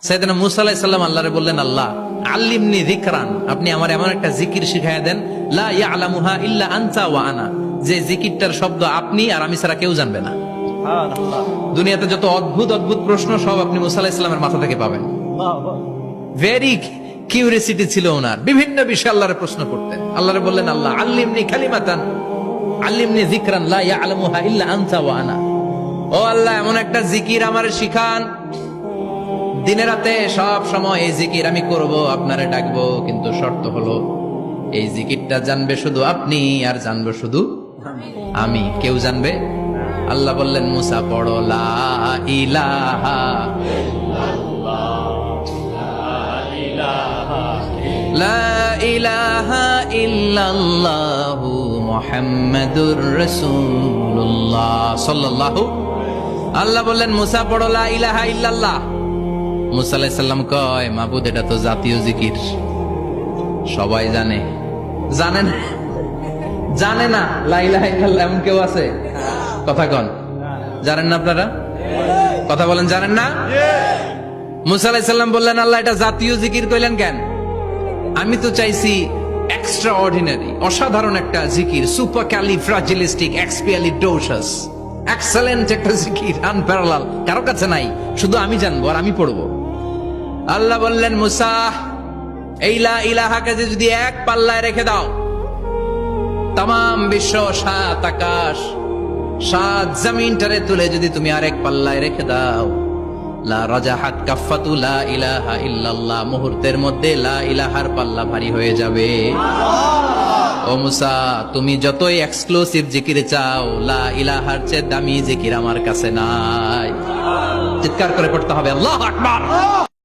সাইয়েদনা মূসা আলাইহিস সালাম আল্লাহরে বললেন, আল্লাহ আল্লিমনি যিকরান, আপনি আমার এমন একটা জিকির শিখায়া দেন, লা ইয়ালামুহা ইল্লা আনতা ওয়া আনা, যে জিকিরটার শব্দ আপনি আর আমি ছাড়া কেউ জানবে না। দুনিয়াতে যত অদ্ভুত অদ্ভুত প্রশ্ন সব আপনি মূসা আলাইহিস সালামের মাথা থেকে পাবেন। ভেরি কিউরিওসিটি ছিল ওনার, বিভিন্ন বিষয়ে আল্লাহরে প্রশ্ন করতেন। আল্লাহরে বললেন, আল্লাহ আল্লিমনি কালিমাতান, আল্লিমনি যিকরান লা ইয়ালামুহা ইল্লা আনতা ওয়া আনা। ও আল্লাহ, এমন একটা জিকির আমারে শিখান, দিনে রাতে সব সময় এই জিকির আমি করব, আপনারে ডাকবো, কিন্তু শর্ত হলো এই জিকিরটা জানবে শুধু আপনি আর জানবো শুধু আমি, কেউ জানবে। আল্লাহ বললেন, মুসা পড়ো লা ইলাহা লা ইলাহা ইল্লাল্লাহু মুহাম্মাদুর রাসূলুল্লাহ সাল্লাল্লাহু। আল্লাহ বললেন, মুসা পড়ো লা ইলাহা ইল্লাল্লাহ। মুসা আলাইহিস সালাম কয়, মাবুদ এটা তো জাতীয় জিকির, সবাই জানে। জানেন জানে না লা ইলাহা ইল্লাল্লাহ এমন কেউ আছে? কথা কন, জানেন না আপনারা? কথা বলেন, জানেন না? মুসা আলাইহিস সালাম বললেন, আল্লাহ এটা জাতীয় জিকির কইলেন কেন? আমি তো চাইছি এক্সট্রা অর্ডিনারি, অসাধারণ একটা জিকির, সুপারক্যালিফ্রাজিলিস্টিক এক্সপিয়ালিডোসাস, এক্সেলেন্ট একটা জিকির, আনপ্যারালাল, কারো কাছে নাই, শুধু আমি জানবো আর আমি পড়বো। আল্লাহ বললেন, মুসা এই লা ইলাহাকে যদি এক পাল্লায় রেখে দাও, তামাম বিশ্ব, সাত আকাশ, সাত জমিনটারে তুলে যদি তুমি আরেক পাল্লায় রেখে দাও, লা রাজাহাত কাফাতু লা ইলাহা ইল্লাল্লাহ, মুহূর্তের মধ্যে লা ইলাহার পাল্লা ভারী হয়ে যাবে। ও মুসা, তুমি যতই এক্সক্লুসিভ জিকির চাও, লা ইলাহার চেয়ে দামি জিকির আমার কাছে নাই। চিৎকার করে পড়তে হবে আল্লাহু আকবার।